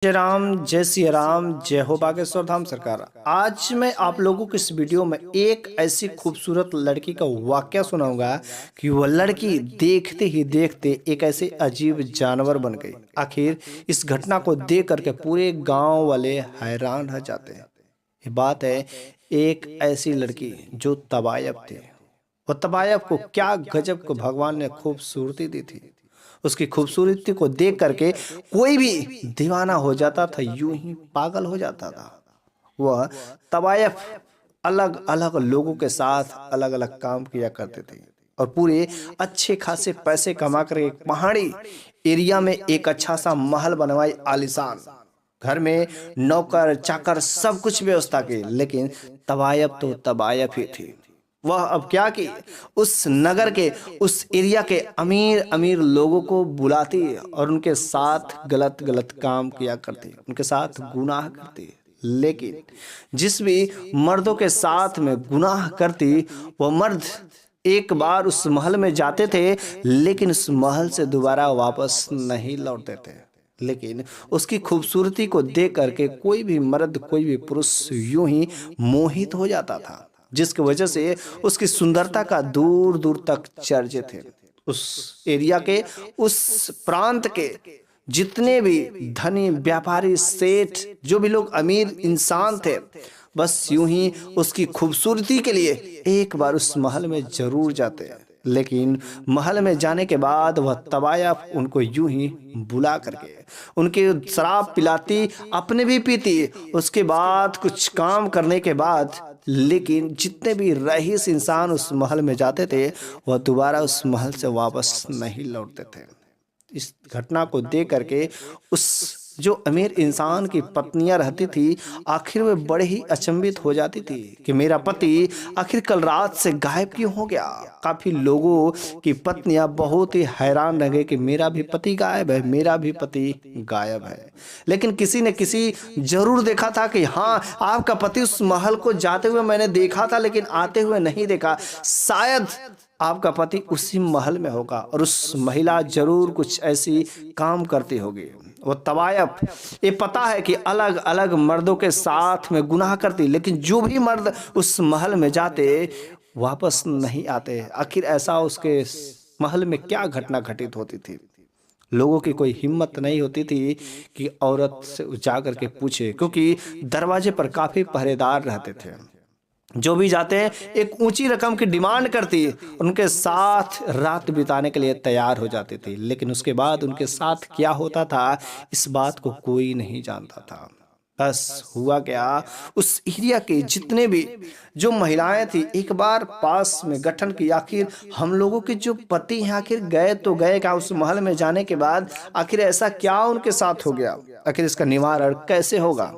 जय राम, जय सिया राम, जय हो बागेश्वर धाम सरकार। आज मैं आप लोगों को इस वीडियो में एक ऐसी खूबसूरत लड़की का वाकया सुनाऊंगा कि वह लड़की देखते ही देखते एक ऐसे अजीब जानवर बन गई। आखिर इस घटना को देख करके पूरे गांव वाले हैरान रह जाते हैं। ये बात है एक ऐसी लड़की जो तबायब थी। वह तबायब को क्या गजब को भगवान ने खूबसूरती दी थी। उसकी खूबसूरती को देख करके कोई भी दीवाना हो जाता था, यूं ही पागल हो जाता था। वह तवायफ अलग अलग लोगों के साथ अलग अलग काम किया करते थे और पूरे अच्छे खासे पैसे कमा कर एक पहाड़ी एरिया में एक अच्छा सा महल बनवाई, आलीशान घर में नौकर चाकर सब कुछ व्यवस्था की। लेकिन तवायफ तो तबायफ ही थी। वह अब क्या की, उस नगर के उस एरिया के अमीर अमीर लोगों को बुलाती और उनके साथ गलत गलत काम किया करती, उनके साथ गुनाह करती। लेकिन जिस भी मर्दों के साथ में गुनाह करती, वह मर्द एक बार उस महल में जाते थे लेकिन उस महल से दोबारा वापस नहीं लौटते थे। लेकिन उसकी खूबसूरती को देख करके कोई भी मर्द, कोई भी पुरुष यूं ही मोहित हो जाता था, जिसकी वजह से उसकी सुंदरता का दूर दूर तक चर्चे थे। उस एरिया के, उस प्रांत के जितने भी धनी व्यापारी, सेठ, जो भी लोग अमीर इंसान थे, बस यूं ही उसकी खूबसूरती के लिए एक बार उस महल में जरूर जाते हैं। लेकिन महल में जाने के बाद वह तबायफ उनको यूं ही बुला करके उनके शराब पिलाती, अपने भी पीती। उसके बाद कुछ काम करने के बाद, लेकिन जितने भी रईस इंसान उस महल में जाते थे वह दोबारा उस महल से वापस नहीं लौटते थे। इस घटना को देख करके उस जो अमीर इंसान की पत्नियां रहती थी, आखिर वे बड़े ही अचंभित हो जाती थी कि मेरा पति आखिर कल रात से गायब क्यों हो गया। काफी लोगों की पत्नियां बहुत ही हैरान रह गई कि मेरा भी पति गायब है, मेरा भी पति गायब है। लेकिन किसी ने किसी जरूर देखा था कि हाँ, आपका पति उस महल को जाते हुए मैंने देखा था, लेकिन आते हुए नहीं देखा। शायद आपका पति उसी महल में होगा और उस महिला जरूर कुछ ऐसी काम करती होगी। वो तवायफ, ये पता है कि अलग अलग मर्दों के साथ में गुनाह करती, लेकिन जो भी मर्द उस महल में जाते वापस नहीं आते। आखिर ऐसा उसके महल में क्या घटना घटित होती थी। लोगों की कोई हिम्मत नहीं होती थी कि औरत से जा करके पूछे, क्योंकि दरवाजे पर काफी पहरेदार रहते थे। जो भी जाते एक ऊंची रकम की डिमांड करती, उनके साथ रात बिताने के लिए तैयार हो जाती थी। लेकिन उसके बाद उनके साथ क्या होता था, इस बात को कोई नहीं जानता था। बस हुआ क्या, उस एरिया के जितने भी जो महिलाएं थी, एक बार पास में गठन की, आखिर हम लोगों के जो पति हैं आखिर गए तो गए क्या, उस महल में जाने के बाद आखिर ऐसा क्या उनके साथ हो गया, आखिर इसका निवारण कैसे होगा।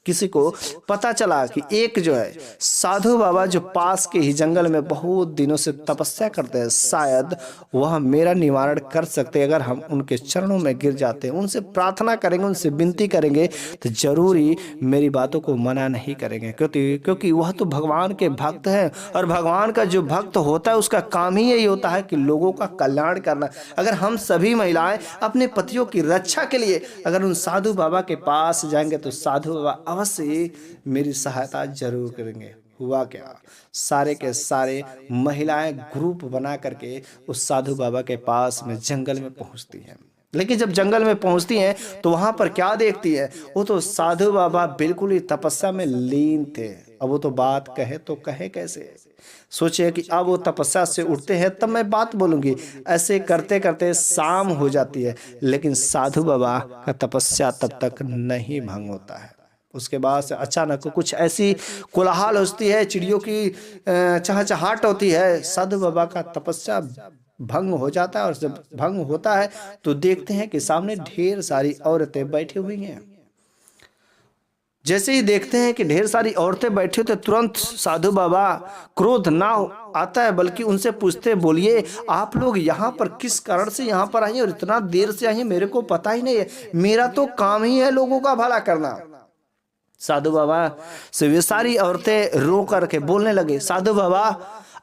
किसी को पता चला कि एक जो है साधु बाबा जो पास के ही जंगल में बहुत दिनों से तपस्या करते हैं, शायद वह मेरा निवारण कर सकते। अगर हम उनके चरणों में गिर जाते हैं, उनसे प्रार्थना करेंगे, उनसे विनती करेंगे, तो जरूर ही मेरी बातों को मना नहीं करेंगे, क्योंकि वह तो भगवान के भक्त हैं और भगवान का जो भक्त होता है उसका काम ही यही होता है कि लोगों का कल्याण करना। अगर हम सभी महिलाएं अपने पतियों की रक्षा के लिए अगर उन साधु बाबा के पास जाएंगे तो साधु बाबा अवश्य मेरी सहायता जरूर करेंगे। हुआ क्या, सारे के सारे महिलाएं ग्रुप बना करके उस साधु बाबा के पास में जंगल में पहुंचती हैं। लेकिन जब जंगल में पहुंचती हैं तो वहां पर क्या देखती है, वो तो साधु बाबा बिल्कुल ही तपस्या में लीन थे। अब वो तो बात कहे तो कहे कैसे। सोचे कि अब वो तपस्या से उठते हैं तब मैं बात बोलूंगी। ऐसे करते करते शाम हो जाती है, लेकिन साधु बाबा का तपस्या तब तक नहीं भंग होता है। उसके बाद से अचानक कुछ ऐसी कोलाहल होती है, चिड़ियों की चहचहाट होती है, साधु बाबा का तपस्या भंग हो जाता है। और जब भंग होता है तो देखते हैं कि सामने ढेर सारी औरतें बैठी हुई हैं। जैसे ही देखते हैं कि ढेर सारी औरतें बैठी तो तुरंत साधु बाबा क्रोध ना आता है, बल्कि उनसे पूछते, बोलिए आप लोग यहाँ पर किस कारण से यहाँ पर आई हैं और इतना देर से आई हैं, मेरे को पता ही नहीं है। मेरा तो काम ही है लोगों का भला करना। साधु बाबा से वे सारी औरतें रो करके बोलने लगे, साधु बाबा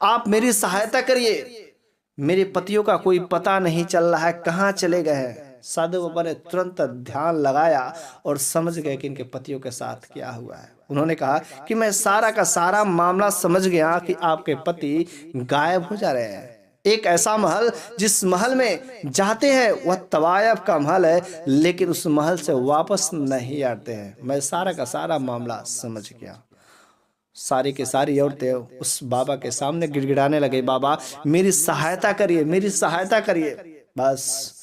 आप मेरी सहायता करिए, मेरे पतियों का कोई पता नहीं चल रहा है, कहाँ चले गए हैं। साधु बाबा ने तुरंत ध्यान लगाया और समझ गए कि इनके पतियों के साथ क्या हुआ है। उन्होंने कहा कि मैं सारा का सारा मामला समझ गया कि आपके पति गायब हो जा रहे हैं। एक ऐसा महल जिस महल में जाते हैं वह तवायफ का महल है, लेकिन उस महल से वापस नहीं आते हैं। मैं सारा का सारा मामला समझ गया। सारी की सारी औरतें उस बाबा के सामने गिड़गिड़ाने लगे, बाबा मेरी सहायता करिए, मेरी सहायता करिए। बस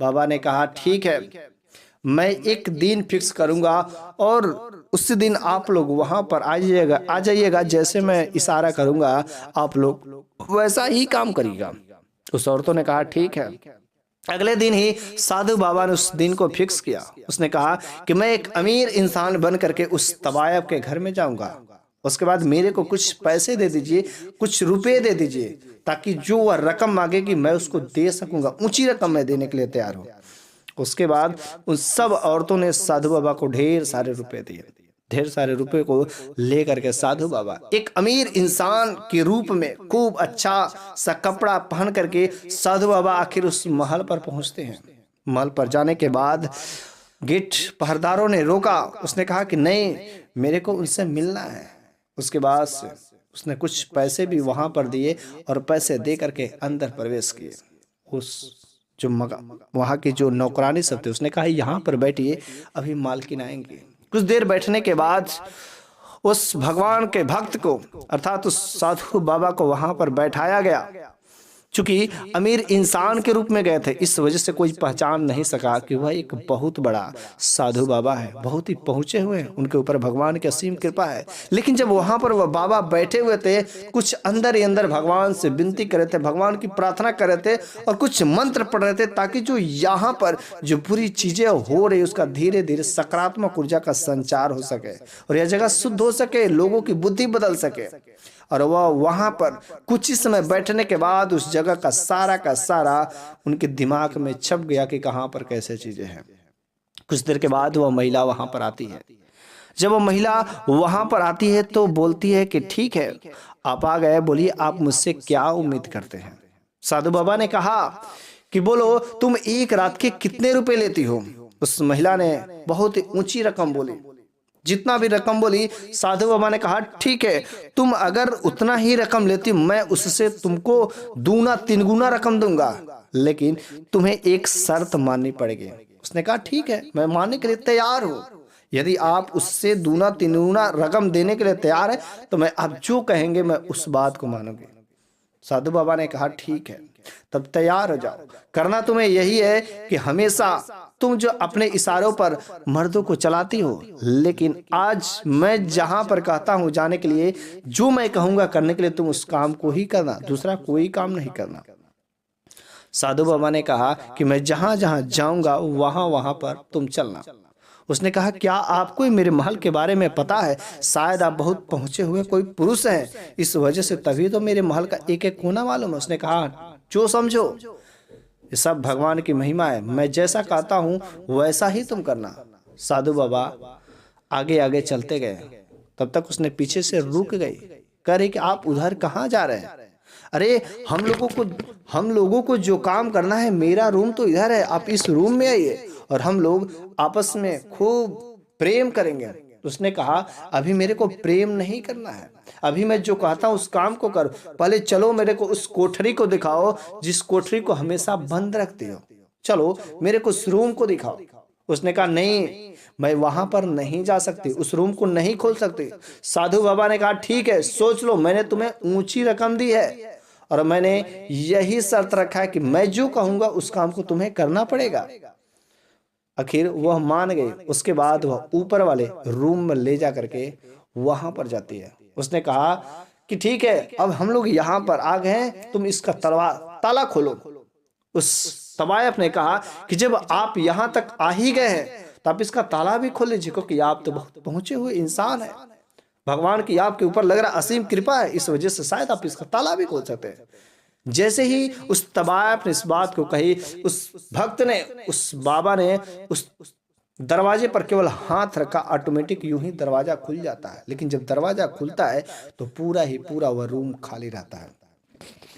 बाबा ने कहा ठीक है, मैं एक दिन फिक्स करूंगा और उस दिन आप लोग वहां पर आ जाइएगा, जैसे मैं इशारा करूंगा आप लोग वैसा ही काम करिएगा। उस औरतों ने कहा ठीक है। अगले दिन ही साधु बाबा ने उस दिन को फिक्स किया। उसने कहा कि मैं एक अमीर इंसान बन करके उस तवायफ के घर में जाऊंगा, उसके बाद मेरे को कुछ पैसे दे दीजिए, कुछ रुपए दे दीजिए, ताकि जो वह रकम मांगेगी मैं उसको दे सकूंगा, ऊंची रकम मैं देने के लिए तैयार हूं। उसके बाद उन सब औरतों ने साधु बाबा को ढेर सारे रुपए दिए। ढेर सारे रुपए को लेकर के साधु बाबा एक अमीर इंसान के रूप में खूब अच्छा सा कपड़ा पहन करके साधु बाबा आखिर उस महल पर पहुंचते हैं। महल पर जाने के बाद गेट पहरेदारों ने रोका। उसने कहा कि नहीं, मेरे को उनसे मिलना है। उसके बाद उसने कुछ पैसे भी वहां पर दिए और पैसे दे करके अंदर प्रवेश किए। उस जो वहां की जो नौकरानी सब थे उसने कहा यहाँ पर बैठिए, अभी मालकिन आएंगे। कुछ देर बैठने के बाद उस भगवान के भक्त को अर्थात उस साधु बाबा को वहां पर बैठाया गया। चूंकि अमीर इंसान के रूप में गए थे, इस वजह से कोई पहचान नहीं सका कि वह एक बहुत बड़ा साधु बाबा है, बहुत ही पहुंचे हुए हैं, उनके ऊपर भगवान की असीम कृपा है। लेकिन जब वहां पर वह बाबा बैठे हुए थे, कुछ अंदर ही अंदर भगवान से विनती कर रहे थे, भगवान की प्रार्थना कर रहे थे और कुछ मंत्र पढ़ रहे थे, ताकि जो यहाँ पर जो बुरी चीजें हो रही उसका धीरे धीरे सकारात्मक ऊर्जा का संचार हो सके और यह जगह शुद्ध हो सके, लोगों की बुद्धि बदल सके। और वह वहां पर कुछ ही समय बैठने के बाद उस जगह का सारा उनके दिमाग में छप गया कि कहां पर कैसे चीजें हैं। कुछ देर के बाद वह महिला वहां पर आती है। जब वह महिला वहां पर आती है तो बोलती है कि ठीक है, आप आ गए, बोलिए आप मुझसे क्या उम्मीद करते हैं। साधु बाबा ने कहा कि बोलो तुम एक रात के कितने रुपए लेती हो। उस महिला ने बहुत ही ऊंची रकम बोली। जितना भी रकम बोली, साधु बाबा ने कहा ठीक है, तुम अगर उतना ही रकम लेती मैं उससे तुमको दूना तीन गुना रकम दूंगा, लेकिन तुम्हें एक शर्त माननी पड़ेगी। उसने कहा ठीक है, मैं मानने के लिए तैयार हूं। यदि आप उससे दूना तीन गुना रकम देने के लिए तैयार है तो मैं आप जो कहेंगे मैं उस बात को मानूंगी। साधु बाबा ने कहा ठीक है, तब तैयार हो जाओ। करना तुम्हें यही है कि हमेशा तुम जो अपने इशारों पर मर्दों को चलाती हो, लेकिन आज मैं जहां पर कहता हूं जाने के लिए, जो मैं कहूंगा करने के लिए, तुम उस काम को ही करना, दूसरा कोई काम नहीं करना। साधु बाबा ने कहा कि मैं जहां जहां जाऊंगा वहां वहां पर तुम चलना। उसने कहा क्या आपको मेरे महल के बारे में पता है? शायद आप बहुत पहुंचे हुए कोई पुरुष हैं, इस वजह से तभी तो मेरे महल का एक एक कोना मालूम है। उसने कहा जो समझो, ये सब भगवान की महिमा है, मैं जैसा कहता हूं वैसा ही तुम करना। साधु बाबा आगे आगे चलते गए। तब तक उसने पीछे से रुक गई, कह रही कि आप उधर कहाँ जा रहे हैं? अरे हम लोगों को जो काम करना है, मेरा रूम तो इधर है, आप इस रूम में आइए और हम लोग आपस में खूब प्रेम करेंगे। उसने कहा अभी मेरे को प्रेम नहीं करना है, अभी मैं जो कहता हूं उस काम को करो। पहले चलो मेरे को उस कोठरी को दिखाओ जिस कोठरी को हमेशा बंद रखती हो, चलो मेरे को उस रूम को दिखाओ। उसने कहा नहीं, मैं वहां पर नहीं जा सकती, उस रूम को नहीं खोल सकती। साधु बाबा ने कहा ठीक है, सोच लो, मैंने तुम्हें ऊंची रकम दी है और मैंने यही शर्त रखा है कि मैं जो कहूंगा उस काम को तुम्हें करना पड़ेगा। आखिर वह मान गई। उसके बाद वह ऊपर वाले रूम में ले जा करके वहां पर जाती है। उसने कहा कि ठीक है, अब हम लोग यहाँ पर आ गए हैं, तुम इसका ताला खोलो। उस तवायफ ने कहा कि जब आप यहाँ तक आ ही गए हैं तो आप इसका ताला भी खोल लीजिए, क्योंकि आप तो बहुत पहुंचे हुए इंसान हैं, भगवान की आपके ऊपर लग रहा असीम कृपा है, इस वजह से शायद आप इसका ताला भी खोल सकते हैं। जैसे ही उस तवायफ ने इस बात को कही, उस भक्त ने, उस बाबा ने उस दरवाजे पर केवल हाथ रखा, ऑटोमेटिक यूं ही दरवाजा खुल जाता है। लेकिन जब दरवाजा खुलता है तो पूरा ही पूरा वह रूम खाली रहता है।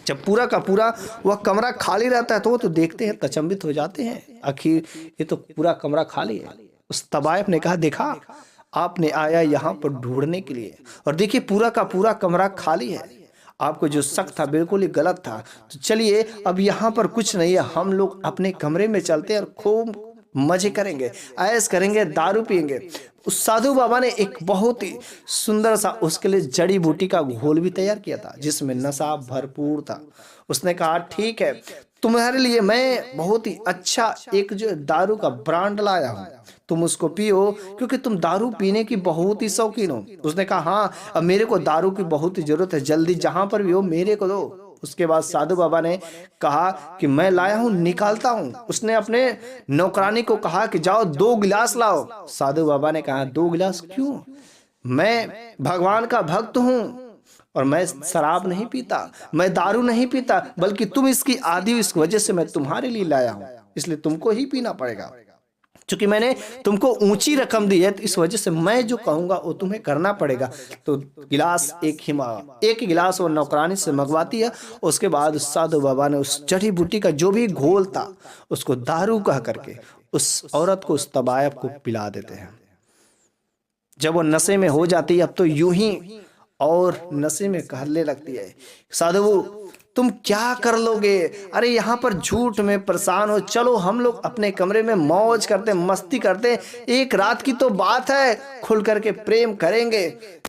जब पूरा का पूरा वह कमरा खाली रहता है तो वो तो देखते हैं, अचंभित हो जाते हैं, आखिर ये तो पूरा कमरा खाली है। उस तवायफ ने कहा, देखा आपने आया यहाँ पर ढूंढने के लिए और देखिए पूरा का पूरा कमरा खाली है, आपको जो शक था बिल्कुल ही गलत था। तो चलिए अब यहाँ पर कुछ नहीं है, हम लोग अपने कमरे में चलते हैं और खूब मजे करेंगे, ऐश करेंगे, दारू पियेंगे। उस साधु बाबा ने एक बहुत ही सुंदर सा उसके लिए जड़ी बूटी का घोल भी तैयार किया था जिसमें नशा भरपूर था। उसने कहा, ठीक है, तुम्हारे लिए मैं बहुत ही अच्छा एक जो दारू का ब्रांड लाया हूँ, तुम उसको पियो क्योंकि तुम दारू पीने की बहुत ही शौकीन हो। उसने कहा, हाँ, अब मेरे को दारू की बहुत ही जरूरत है, जल्दी जहां पर भी हो मेरे को दो। उसके बाद साधु बाबा ने कहा कि मैं लाया हूं, निकालता हूं। उसने अपने नौकरानी को कहा कि जाओ 2 गिलास लाओ। साधु बाबा ने कहा, 2 गिलास क्यों? मैं भगवान का भक्त हूं और मैं शराब नहीं पीता, मैं दारू नहीं पीता, बल्कि तुम इसकी आदी हो, इस वजह से मैं तुम्हारे लिए लाया हूं, इसलिए तुमको ही पीना पड़ेगा। क्योंकि मैंने तुमको ऊंची रकम दी है तो इस वजह से मैं जो कहूंगा वो तुम्हें करना पड़ेगा। तो गिलास एक ही गिलास वो नौकरानी से मंगवाती है। उसके बाद साधु बाबा ने उस जड़ी बूटी का जो भी घोल था उसको दारू कह करके उस औरत को, उस तवायफ को पिला देते हैं। जब वो नशे में हो जाती है अब तो यूं ही और नशे में कहने लगती है, साधु तुम क्या कर लोगे? अरे यहाँ पर झूठ में परेशान हो, चलो हम लोग अपने कमरे में मौज करते, मस्ती करते, एक रात की तो बात है, खुल करके प्रेम करेंगे।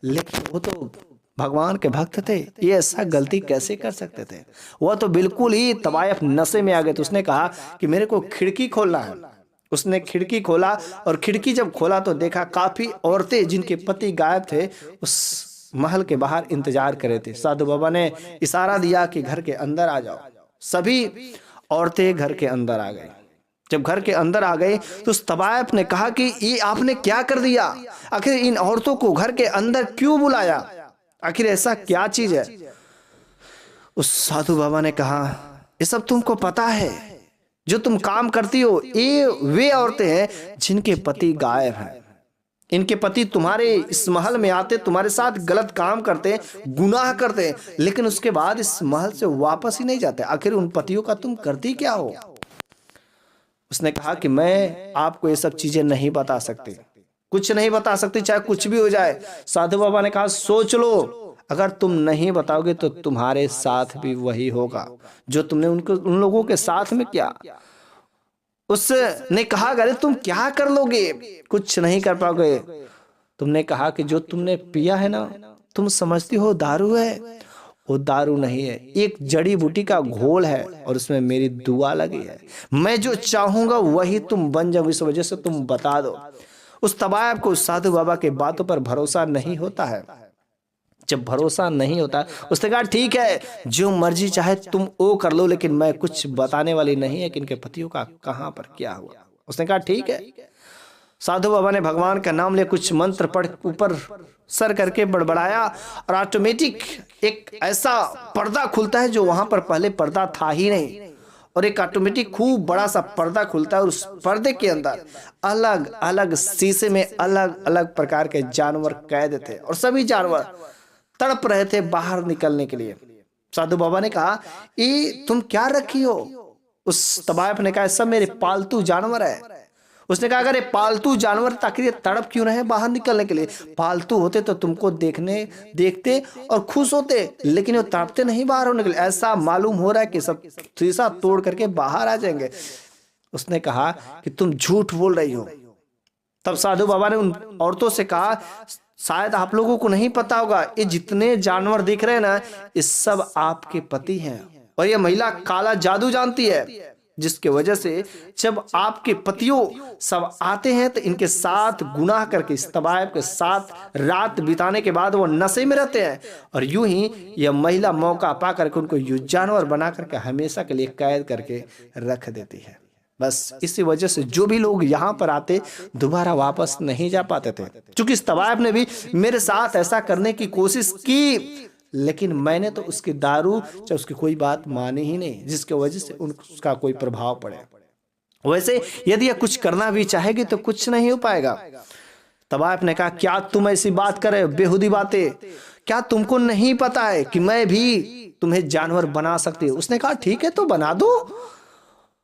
लेकिन वो तो भगवान के भक्त थे, ये ऐसा गलती कैसे कर सकते थे? वह तो बिल्कुल ही तवायफ नशे में आ गए। तो उसने कहा कि मेरे को खिड़की खोलना है। उसने खिड़की खोला और खिड़की जब खोला तो देखा काफी औरतें जिनके पति गायब थे उस महल के बाहर इंतजार कर रहे थे। साधु बाबा ने इशारा दिया कि घर के अंदर आ जाओ। सभी औरतें घर के अंदर आ गई। जब घर के अंदर आ गई तो उस तवायफ ने कहा कि ये आपने क्या कर दिया? आखिर इन औरतों को घर के अंदर क्यों बुलाया? आखिर ऐसा क्या चीज है? उस साधु बाबा ने कहा, ये सब तुमको पता है, जो तुम काम करती हो ये वे औरतें हैं जिनके पति गायब हैं। इनके पति तुम्हारे इस महल में आते, तुम्हारे साथ गलत काम करते, गुनाह करते, लेकिन उसके बाद इस महल से वापस ही नहीं जाते। आखिर उन पतियों का तुम करती क्या हो? उसने कहा कि मैं आपको ये सब चीजें नहीं बता सकती, कुछ नहीं बता सकती, चाहे कुछ भी हो जाए। साधु बाबा ने कहा, सोच लो, अगर तुम नहीं बताओगे तो तुम्हारे साथ भी वही होगा जो तुमने उन लोगों के साथ में किया। उसने कहा, अरे तुम क्या कर लोगे? कुछ नहीं कर पाओगे। तुमने कहा कि जो तुमने पिया है ना, तुम समझती हो दारू है, वो दारू नहीं है, एक जड़ी बूटी का घोल है और उसमें मेरी दुआ लगी है। मैं जो चाहूंगा वही तुम बन जाओ, इस वजह से तुम बता दो। उस तवायफ को साधु बाबा के बातों पर भरोसा नहीं होता है। जब भरोसा नहीं होता उसने कहा, ठीक है, जो मर्जी चाहे तुम वो कर लो, लेकिन मैं कुछ बताने वाली नहीं है कि इनके पतियों का कहां पर क्या हुआ। उसने कहा, ठीक है। साधु बाबा ने भगवान का नाम ले कुछ मंत्र पढ़ ऊपर सर करके बड़बड़ाया और ऑटोमेटिक एक ऐसा पर्दा खुलता है जो वहां पर पहले पर्दा था ही नहीं, और एक ऑटोमेटिक खूब बड़ा सा पर्दा खुलता है और उस पर्दे के अंदर अलग अलग शीशे में अलग अलग प्रकार के जानवर कैद थे और सभी जानवर तड़प रहे थे बाहर निकलने के लिए। साधु बाबा ने कहा, ये तुम क्या रखी हो? उस तवायफ ने कहा, सब मेरे पालतू जानवर है। उसने कहा, अगर ये पालतू जानवर ताकि ये तड़प क्यों रहे बाहर निकलने के लिए? पालतू होते तो तुमको देखते और खुश होते, लेकिन वो तड़पते नहीं बाहर होने के लिए। ऐसा मालूम हो रहा है कि सब शीशा तोड़ करके बाहर आ जाएंगे। उसने कहा कि तुम झूठ बोल रही हो। तब साधु बाबा ने उन औरतों से कहा, शायद आप लोगों को नहीं पता होगा, ये जितने जानवर दिख रहे हैं ना, ये सब आपके पति हैं, और ये महिला काला जादू जानती है, जिसके वजह से जब आपके पतियों सब आते हैं तो इनके साथ गुनाह करके इस तवायफ के साथ रात बिताने के बाद वो नशे में रहते हैं, और यूं ही यह महिला मौका पा करके उनको यूं जानवर बना करके हमेशा के लिए कैद करके रख देती है। बस इसी वजह से जो भी लोग यहाँ पर आते दोबारा वापस नहीं जा पाते थे। क्योंकि इस तवायफ ने भी मेरे साथ ऐसा करने की कोशिश की, लेकिन मैंने तो उसकी दारू चाहे उसकी कोई बात मानी ही नहीं, जिसके वजह से उसका कोई प्रभाव पड़े। वैसे यदि यह कुछ करना भी चाहेगी तो कुछ नहीं हो पाएगा। तवायफ ने कहा, क्या तुम ऐसी बात कर रहे हो, बेहुदी बातें? क्या तुमको नहीं पता है कि मैं भी तुम्हें जानवर बना सकती हूँ? उसने कहा ठीक है तो बना दो।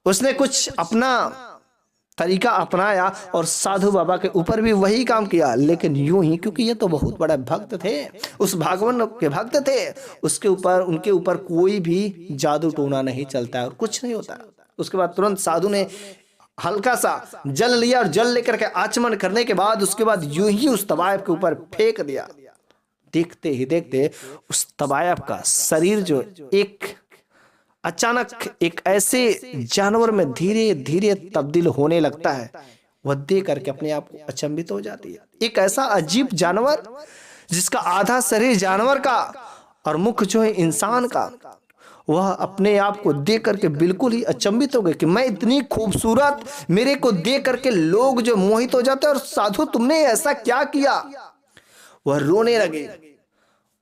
उसने कुछ अपना तरीका अपनाया और साधु बाबा के ऊपर भी वही काम किया, लेकिन यूं ही, क्योंकि ये तो बहुत बड़ा भक्त थे, उस भगवान के भक्त थे, उसके ऊपर उनके ऊपर कोई भी जादू टोना नहीं चलता है और कुछ नहीं होता। उसके बाद तुरंत साधु ने हल्का सा जल लिया और जल लेकर के आचमन करने के बाद उसके बाद यूं ही उस तवायफ के ऊपर फेंक दिया। देखते ही देखते उस तवायफ का शरीर जो एक अचानक एक ऐसे जानवर में धीरे धीरे तब्दील होने लगता है, वह देख करके अपने आप को अचंभित हो जाती है। एक ऐसा अजीब जानवर जिसका आधा शरीर जानवर का और मुख जो है इंसान का, वह अपने आप को देख करके बिल्कुल ही अचंभित हो गए कि मैं इतनी खूबसूरत, मेरे को देख करके लोग जो मोहित हो जाते हैं, और साधु तुमने ऐसा क्या किया? वह रोने लगे।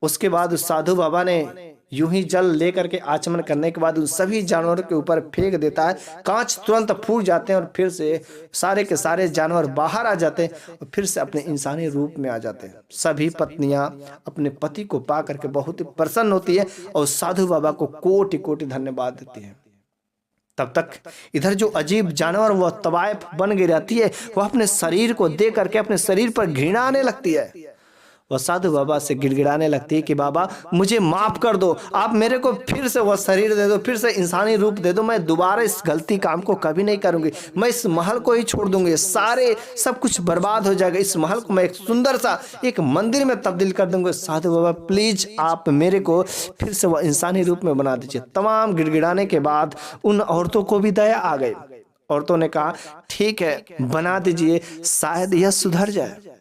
उसके बाद उस साधु बाबा ने यूं ही जल लेकर के आचमन करने के बाद उन सभी जानवरों के ऊपर फेंक देता है। कांच तुरंत फूट जाते हैं और फिर से सारे के सारे जानवर बाहर आ जाते हैं और फिर से अपने इंसानी रूप में आ जाते हैं। सभी पत्नियां अपने पति को पा करके बहुत ही प्रसन्न होती है और साधु बाबा को कोटि कोटि धन्यवाद देती है। तब तक इधर जो अजीब जानवर वह तवायफ बन गई रहती है, वह अपने शरीर को देख करके अपने शरीर पर घृणा आने लगती है। वह साधु बाबा से गिड़गिड़ाने लगती है कि बाबा मुझे माफ कर दो, आप मेरे को फिर से वह शरीर दे दो, फिर से इंसानी रूप दे दो, मैं दोबारा इस गलती काम को कभी नहीं करूंगी, मैं इस महल को ही छोड़ दूंगी, सारे सब कुछ बर्बाद हो जाएगा, इस महल को मैं एक सुंदर सा एक मंदिर में तब्दील कर दूंगा। साधु बाबा प्लीज आप मेरे को फिर से वह इंसानी रूप में बना दीजिए। तमाम गिड़गिड़ाने के बाद उन औरतों को भी दया आ गई। औरतों ने कहा ठीक है बना दीजिए, शायद यह सुधर जाए।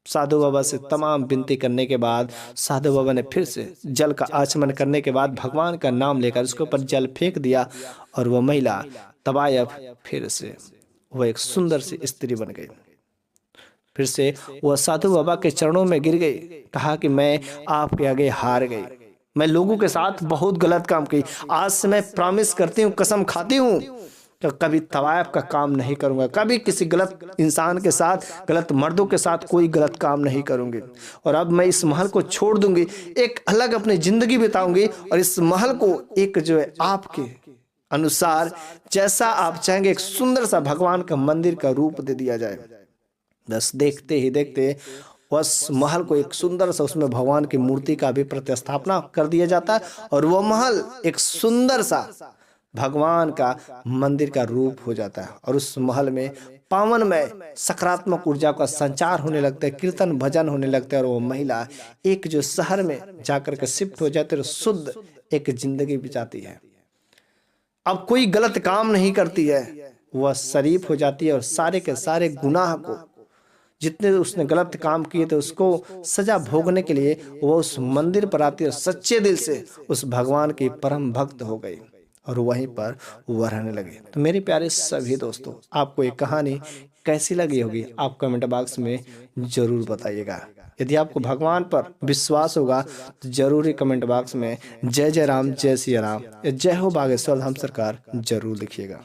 साधु बाबा से तमाम विनती करने के बाद साधु बाबा ने फिर से जल का आचमन करने के बाद भगवान का नाम लेकर उसके ऊपर जल फेंक दिया और वह महिला तवायफ फिर से वह एक सुंदर सी स्त्री बन गई। फिर से वह साधु बाबा के चरणों में गिर गई, कहा कि मैं आपके आगे हार गई, मैं लोगों के साथ बहुत गलत काम की, आज से मैं प्रॉमिस करती हूँ, कसम खाती हूँ तो कभी तवायफ का काम नहीं करूंगा, कभी किसी गलत इंसान के साथ, गलत मर्दों के साथ कोई गलत काम नहीं करूंगी, और अब मैं इस महल को छोड़ दूंगी, एक अलग अपनी जिंदगी बिताऊंगी और इस महल को एक जो है आपके अनुसार जैसा आप चाहेंगे एक सुंदर सा भगवान का मंदिर का रूप दे दिया जाए। बस देखते ही देखते उस महल को एक सुंदर सा उसमें भगवान की मूर्ति का भी प्रतिस्थापना कर दिया जाता है और वह महल एक सुंदर सा भगवान का मंदिर का रूप हो जाता है और उस महल में पावन में सकारात्मक ऊर्जा का संचार होने लगता है, कीर्तन भजन होने लगता है और वो महिला एक जो शहर में जाकर के शिफ्ट हो जाती है और शुद्ध एक जिंदगी बिताती है। अब कोई गलत काम नहीं करती है, वह शरीफ हो जाती है और सारे के सारे गुनाह को जितने उसने गलत काम किए थे उसको सजा भोगने के लिए वह उस मंदिर पर आती है और सच्चे दिल से उस भगवान की परम भक्त हो गई और वहीं पर वह रहने लगे। तो मेरे प्यारे सभी दोस्तों, आपको ये कहानी कैसी लगी होगी आप कमेंट बॉक्स में जरूर बताइएगा। यदि आपको भगवान पर विश्वास होगा तो जरूर ही कमेंट बॉक्स में जय जय राम, जय सिया राम, जय हो बागेश्वर धाम सरकार जरूर लिखिएगा।